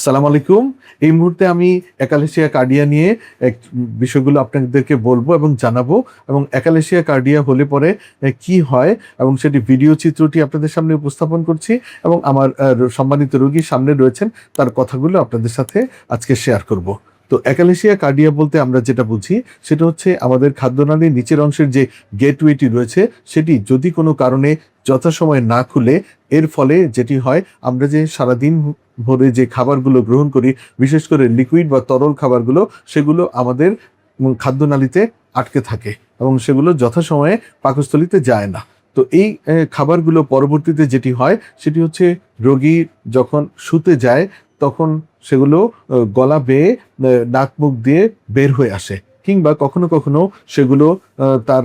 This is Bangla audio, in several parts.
সালাম আলাইকুম। এই মুহূর্তে আমি একালেশিয়া কার্ডিয়া নিয়ে এক বিষয়গুলো আপনাদেরকে বলবো এবং জানাবো, এবং একালেশিয়া কার্ডিয়া হলে পরে কি হয় এবং সেটি ভিডিও চিত্রটি আপনাদের সামনে উপস্থাপন করছি, এবং আমার সম্মানিত রোগী সামনে রয়েছেন, তার কথাগুলো আপনাদের সাথে আজকে শেয়ার করব। তো একালেশিয়া কার্ডিয়া বলতে আমরা যেটা বুঝি সেটা হচ্ছে আমাদের খাদ্যনালীর নিচের অংশের যে গেটওয়েটি রয়েছে সেটি যদি কোনো কারণে যথাসময়ে না খুলে, এর ফলে যেটি হয়, আমরা যে সারাদিন ভরে যে খাবারগুলো গ্রহণ করি, বিশেষ করে লিকুইড বা তরল খাবারগুলো, সেগুলো আমাদের খাদ্যনালীতে আটকে থাকে এবং সেগুলো যথাসময়ে পাকস্থলীতে যায় না। তো এই খাবারগুলো পরবর্তীতে যেটি হয় সেটি হচ্ছে, রোগী যখন শুতে যায় তখন সেগুলো গলা বেয়ে নাক মুখ দিয়ে বের হয়ে আসে, কিংবা কখনো কখনো সেগুলো তার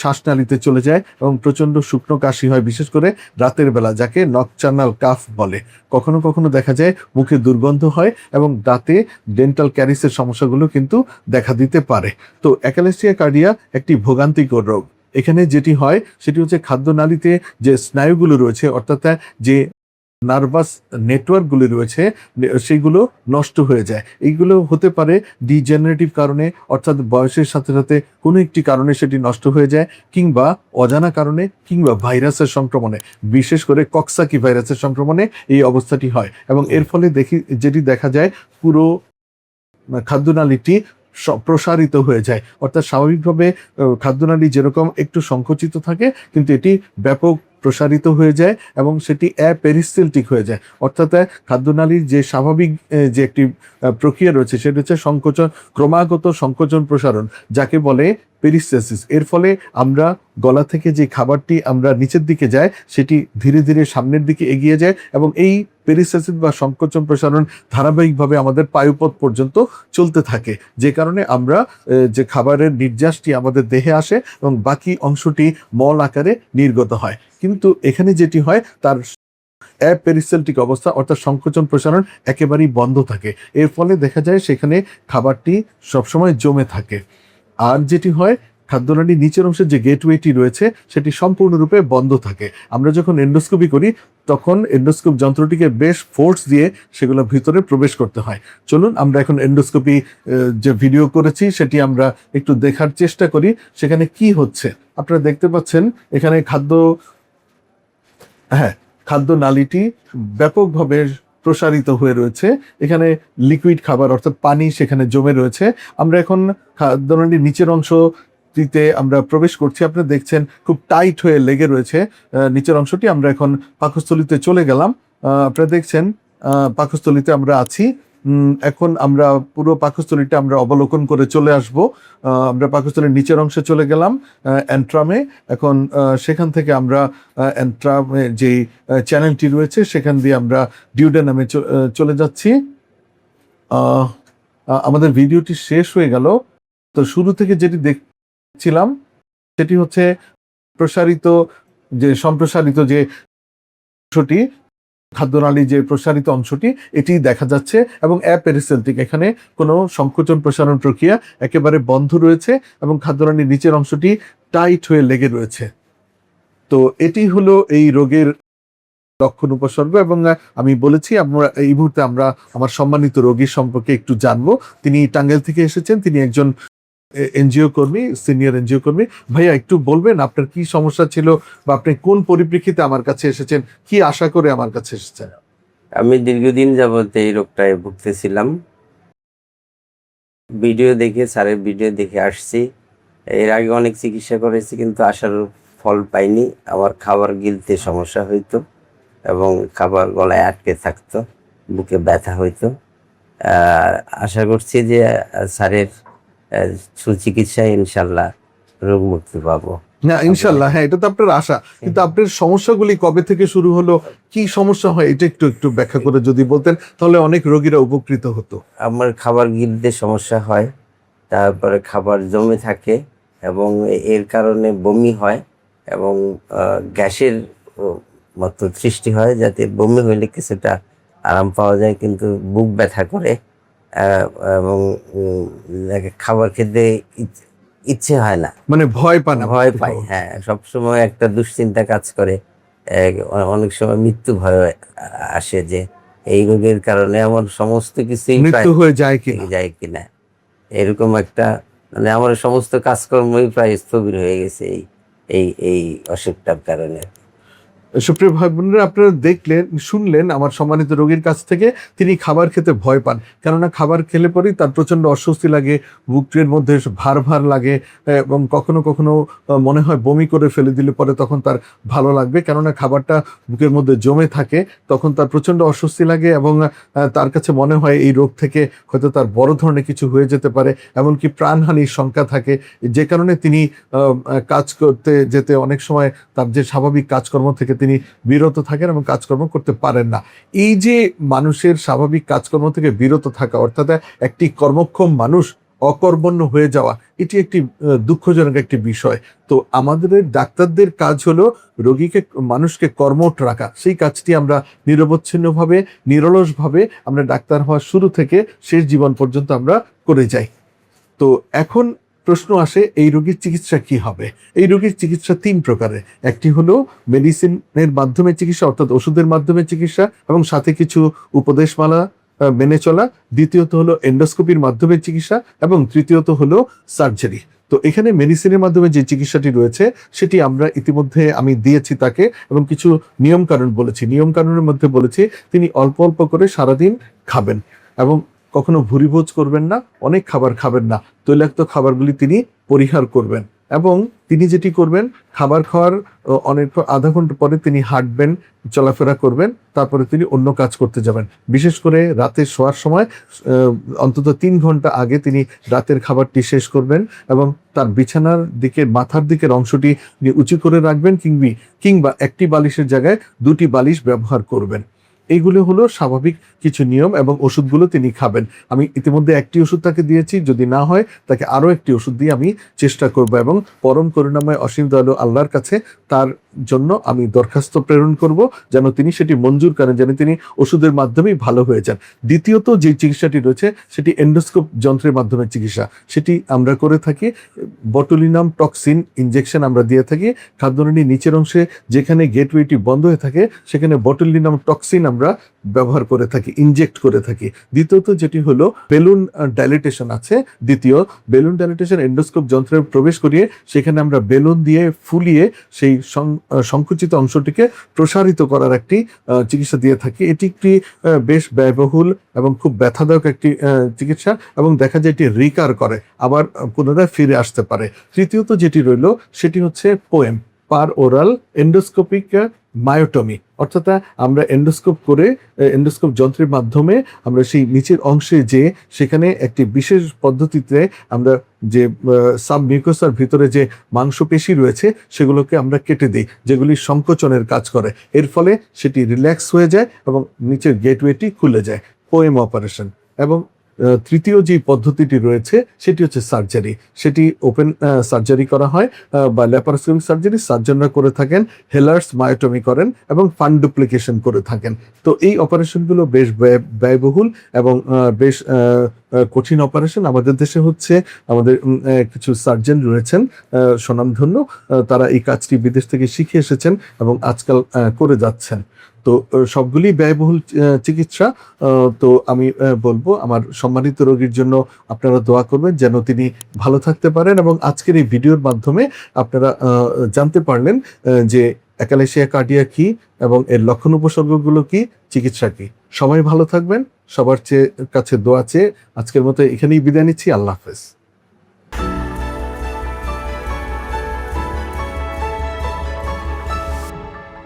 শ্বাসনালীতে চলে যায় এবং প্রচণ্ড শুকনো কাশি হয়, বিশেষ করে রাতের বেলা, যাকে নকটার্নাল কাফ বলে। কখনো কখনো দেখা যায় মুখে দুর্গন্ধ হয় এবং দাঁতে ডেন্টাল ক্যারিসের সমস্যাগুলো কিন্তু দেখা দিতে পারে। তো একালেশিয়া কার্ডিয়া একটি ভোগান্তিকর রোগ। এখানে যেটি হয় সেটি হচ্ছে, খাদ্যনালীতে যে স্নায়ুগুলো রয়েছে, অর্থাৎ যে নার্ভাস নেটওয়ার্কগুলি রয়েছে, সেগুলো নষ্ট হয়ে যায়। এইগুলো হতে পারে ডিজেনারেটিভ কারণে, অর্থাৎ বয়সের সাথে সাথে কোনো একটি কারণে সেটি নষ্ট হয়ে যায়, কিংবা অজানা কারণে, কিংবা ভাইরাসের সংক্রমণে, বিশেষ করে কক্সাকি ভাইরাসের সংক্রমণে এই অবস্থাটি হয়। এবং এর ফলে যেটি দেখা যায়, পুরো খাদ্যনালীটি প্রসারিত হয়ে যায়। অর্থাৎ স্বাভাবিকভাবে খাদ্যনালী যেরকম একটু সংকুচিত থাকে, কিন্তু এটি ব্যাপক প্রসারিত হয়ে যায় এবং সেটি অ্যাপেরিস্টালটিক হয়ে যায়। অর্থাৎ খাদ্যনালীর যে স্বাভাবিক যে একটি প্রক্রিয়া রয়েছে সেটা হচ্ছে সংকোচন, ক্রমাগত সংকোচন প্রসারণ, যাকে বলে পেরিস্টালসিস। এর ফলে আমরা গলা থেকে যে খাবারটি আমরা নিচের দিকে যায়, সেটি ধীরে ধীরে সামনের দিকে এগিয়ে যায়, এবং এই পেরিস্টালসিস বা সংকোচন প্রসারণ ধারাবাহিকভাবে আমাদের পায়ুপথ পর্যন্ত চলতে থাকে, যে কারণে আমরা যে খাবারের নির্যাসটি আমাদের দেহে আসে এবং বাকি অংশটি মল আকারে নির্গত হয়। কিন্তু এখানে যেটি হয়, তার অ্যাপেরিস্টালটিক অবস্থা, অর্থাৎ সংকোচন প্রসারণ একেবারেই বন্ধ থাকে। এর ফলে দেখা যায় সেখানে খাবারটি সবসময় জমে থাকে। আর যেটি হয়, খাদ্যনালীর নিচের অংশের যে গেটওয়েটি রয়েছে সেটি সম্পূর্ণরূপে বন্ধ থাকে। আমরা যখন এন্ডোস্কোপি করি তখন এন্ডোস্কোপ যন্ত্রটিকে বেশ ফোর্স দিয়ে সেগুলো ভিতরে প্রবেশ করতে হয়। চলুন আমরা এখন এন্ডোস্কোপি যে ভিডিও করেছি সেটি আমরা একটু দেখার চেষ্টা করি সেখানে কি হচ্ছে। আপনারা দেখতে পাচ্ছেন এখানে খাদ্যনালীটি ব্যাপকভাবে প্রসারিত হয়ে রয়েছে। এখানে লিকুইড খাবার, অর্থাৎ পানি সেখানে জমে রয়েছে। আমরা এখন খাদ্যনালীর নিচের অংশটিতে আমরা প্রবেশ করছি। আপনারা দেখছেন খুব টাইট হয়ে লেগে রয়েছে নিচের অংশটি। আমরা এখন পাকস্থলীতে চলে গেলাম। আপনারা দেখছেন পাকস্থলীতে আমরা আছি। এখন আমরা পুরো পাকস্থলীটা আমরা অবলোকন করে চলে আসব। আমরা পাকস্থলীর নিচের অংশে চলে গেলাম, অ্যান্ট্রামে। এখন সেখান থেকে আমরা অ্যান্ট্রামে যেই চ্যানেলটি রয়েছে সেখান দিয়ে আমরা ডিউডেনামে চলে যাচ্ছি। আমাদের ভিডিওটি শেষ হয়ে গেল। তো শুরু থেকে যেটি দেখছিলাম সেটি হচ্ছে সম্প্রসারিত যে অংশটি, খাদ্যনালী যে প্রসারিত অংশটি, এটি দেখা যাচ্ছে, এবং অ্যাপেরিস্টালটিক, এখানে কোনো সংকোচন প্রসারণ প্রক্রিয়া একেবারে বন্ধ রয়েছে এবং খাদ্যনালীর নিচের অংশটি টাইট হয়ে লেগে রয়েছে। তো এটি হলো এই রোগের লক্ষণ উপসর্গ। এবং আমি বলেছি আমরা এই মুহূর্তে আমার সম্মানিত রোগীর সম্পর্কে একটু জানবো। তিনি টাঙ্গাইল থেকে এসেছেন, তিনি একজন এনজিও কর্মী, সিনিয়র এনজিও কর্মী। ভাইয়া, একটু বলবেন আপনার কি সমস্যা ছিল, বা আপনি কোন পরিপ্রেক্ষিতে আমার কাছে এসেছেন, কি আশা করে আমার কাছে এসেছেন? আমি দীর্ঘদিন যাবত এই রোগটায় ভুগতেছিলাম। স্যারের ভিডিও দেখে আসছি। এর আগে অনেক চিকিৎসা করেছি, কিন্তু আশার ফল পাইনি। আমার খাবার গিলতে সমস্যা হইতো এবং খাবার গলায় আটকে থাকতো, বুকে ব্যথা হইতো। আশা করছি যে স্যারের সুচিকিৎসায় ইনশাল্লাহ রোগ মুক্তি পাবো। না, ইনশাল্লাহ। হ্যাঁ, এটা তো আপনার আশা, কিন্তু আপনার সমস্যাগুলি কবে থেকে শুরু হলো, কি সমস্যা হয়, এটা একটু ব্যাখ্যা করে যদি বলতেন তাহলে অনেক রোগীরা উপকৃত হতো। আমার খাবার গিলতে সমস্যা হয়, তারপরে খাবার জমে থাকে এবং এর কারণে বমি হয় এবং গ্যাসের মতো সৃষ্টি হয়, যাতে বমি হইলে কিছুটা আরাম পাওয়া যায়, কিন্তু বুক ব্যথা করে এবং খাবার খেতে ইচ্ছে হয় না, মানে ভয় ভয় পাই। হ্যাঁ, সবসময় একটা দুশ্চিন্তা কাজ করে। অনেক সময় মৃত্যু ভয় আসে যে এই রোগের কারণে আমার সমস্ত কিছুই প্রায় মৃত্যু হয়ে যায় কি থেকে যায় কিনা, এরকম একটা, মানে আমার সমস্ত কাজকর্মই প্রায় স্থবির হয়ে গেছে এই এই এই অসুখটার কারণে। সুপ্রিয় ভাই বোনেরা, আপনারা দেখলেন, শুনলেন আমার সম্মানিত রোগীর কাছ থেকে। তিনি খাবার খেতে ভয় পান, কেননা খাবার খেলে পরেই তার প্রচণ্ড অস্বস্তি লাগে, বুকের মধ্যে ভার ভার লাগে, এবং কখনো কখনো মনে হয় বমি করে ফেলে দিলে পরে তখন তার ভালো লাগবে, কেননা খাবারটা বুকের মধ্যে জমে থাকে, তখন তার প্রচণ্ড অস্বস্তি লাগে এবং তার কাছে মনে হয় এই রোগ থেকে হয়তো তার বড় ধরনের কিছু হয়ে যেতে পারে, এমনকি প্রাণহানির শঙ্কা থাকে, যে কারণে তিনি কাজ করতে যেতে অনেক সময় তার যে স্বাভাবিক কাজকর্ম থেকে তিনি বিরত থাকেন এবং কাজকর্ম করতে পারেন না। এই যে মানুষের স্বাভাবিক কাজকর্ম থেকে বিরত থাকা, অর্থাৎ একটি কর্মক্ষম মানুষ অকর্মণ্য হয়ে যাওয়া, এটি একটি দুঃখজনক একটি বিষয়। তো আমাদের ডাক্তারদের কাজ হলো রোগীকে, মানুষকে কর্মঠ রাখা। সেই কাজটি আমরা নিরবচ্ছিন্নভাবে, নিরলসভাবে আমরা ডাক্তার হওয়ার শুরু থেকে শেষ জীবন পর্যন্ত আমরা করে যাই। তো এখন প্রশ্ন আসে, এই রোগীর চিকিৎসা কি হবে? এই রোগীর চিকিৎসা 3 প্রকারের। একটি হলো মেডিসিনের মাধ্যমে চিকিৎসা, অর্থাৎ ওষুধের মাধ্যমে চিকিৎসা এবং সাথে কিছু উপদেশমালা মেনে চলা। দ্বিতীয়ত হলো এন্ডোস্কোপির মাধ্যমে চিকিৎসা এবং তৃতীয়ত হলো সার্জারি। তো এখানে মেডিসিনের মাধ্যমে যে চিকিৎসাটি রয়েছে সেটি আমরা ইতিমধ্যে আমি দিয়েছি তাকে, এবং কিছু নিয়মকানুন বলেছি। নিয়মকানুনের মধ্যে বলেছি তিনি অল্প অল্প করে সারাদিন খাবেন এবং কখনো ভুরিভোজ করবেন না, অনেক খাবার খাবেন না, তৈলাক্ত খাবারগুলি তিনি পরিহার করবেন, এবং তিনি যেটি করবেন, খাবার খাওয়ার অনেক আধা ঘন্টা পরে তিনি হাঁটবেন, চলাফেরা করবেন, তারপরে তিনি অন্য কাজ করতে যাবেন। বিশেষ করে রাতে শোয়ার সময় অন্তত 3 ঘন্টা আগে তিনি রাতের খাবারটি শেষ করবেন এবং তার বিছানার দিকে, মাথার দিকের অংশটি উঁচু করে রাখবেন, কিংবা একটি বালিশের জায়গায় 2টি বালিশ ব্যবহার করবেন। এইগুলো হলো স্বাভাবিক কিছু নিয়ম, এবং ওষুধগুলো তিনি খাবেন। আমি ইতিমধ্যে একটি ওষুধ তাকে দিয়েছি, যদি না হয় তাকে আরও একটি ওষুধ দিয়ে আমি চেষ্টা করব, এবং পরম করুণাময় অসীম দয়ালু আল্লাহর কাছে তার জন্য আমি দরখাস্ত প্রেরণ করব যেন তিনি সেটি মঞ্জুর করেন, যেন তিনি ওষুধের মাধ্যমেই ভালো হয়ে যান। দ্বিতীয়ত যে চিকিৎসাটি রয়েছে সেটি এন্ডোস্কোপ যন্ত্রের মাধ্যমে চিকিৎসা। সেটি আমরা করে থাকি, বটুলিনাম টক্সিন ইনজেকশন আমরা দিয়ে থাকি খাদ্যনালীর নিচের অংশে, যেখানে গেটওয়েটি বন্ধ হয়ে থাকে সেখানে বটুলিনাম টক্সিন আমরা ব্যবহার করে থাকি, ইনজেক্ট করে থাকি। দ্বিতীয়ত যেটি হলো বেলুন ডাইলিটেশন আছে। দ্বিতীয় বেলুন ডাইলিটেশন, এন্ডোস্কোপ যন্ত্রে প্রবেশ করিয়ে সেখানে আমরা বেলুন দিয়ে ফুলিয়ে সেই সংকুচিত অংশটিকে প্রসারিত করার একটি চিকিৎসা দিয়ে থাকি। এটি একটি বেশ ব্যয়বহুল এবং খুব ব্যথাদায়ক একটি চিকিৎসা, এবং দেখা যায় এটি রিকার করে, আবার পুনরায় ফিরে আসতে পারে। তৃতীয়ত যেটি রইল সেটি হচ্ছে পোএম, পার ওরাল এন্ডোস্কোপিক মায়োটমি, অর্থাৎ আমরা এন্ডোস্কোপ করে, এন্ডোস্কোপ যন্ত্রের মাধ্যমে আমরা সেই নিচের অংশে যে সেখানে একটি বিশেষ পদ্ধতিতে আমরা যে সাবমিউকাসের ভিতরে যে মাংসপেশি রয়েছে সেগুলোকে আমরা কেটে দিই, যেগুলি সংকোচনের কাজ করে। এর ফলে সেটি রিল্যাক্স হয়ে যায় এবং নিচের গেটওয়েটি খুলে যায়, পোএম অপারেশন। এবং তৃতীয় যে পদ্ধতিটি রয়েছে সেটি হচ্ছে সার্জারি। সেটি ওপেন সার্জারি করা হয় বা ল্যাপারোস্কোপিক সার্জারি সার্জনরা করে থাকেন, হেলার্স মায়োটমি করেন এবং ফান্ড ডুপ্লিকেশন করে থাকেন। তো এই অপারেশনগুলো বেশ ব্যয়বহুল এবং বেশ কঠিন অপারেশন। আমাদের দেশে হচ্ছে আমাদের কিছু সার্জন রয়েছেন স্বনামধন্য, তারা এই কাজটি বিদেশ থেকে শিখে এসেছেন এবং আজকাল করে যাচ্ছেন। তো সবগুলি ব্যয়বহুল চিকিৎসা। তো আমি বলবো আমার সম্মানিত রোগীর জন্য আপনারা দোয়া করবেন যেন তিনি ভালো থাকতে পারেন, এবং আজকের এই ভিডিওর মাধ্যমে আপনারা জানতে পারলেন যে অ্যাকালেসিয়া কার্ডিয়া কি এবং এর লক্ষণ উপসর্গগুলো কি, চিকিৎসা কি। সবাই ভালো থাকবেন, সবার কাছে দোয়া চেয়ে আজকের মতো এখানেই বিদায় নিচ্ছি। আল্লাহ হাফেজ।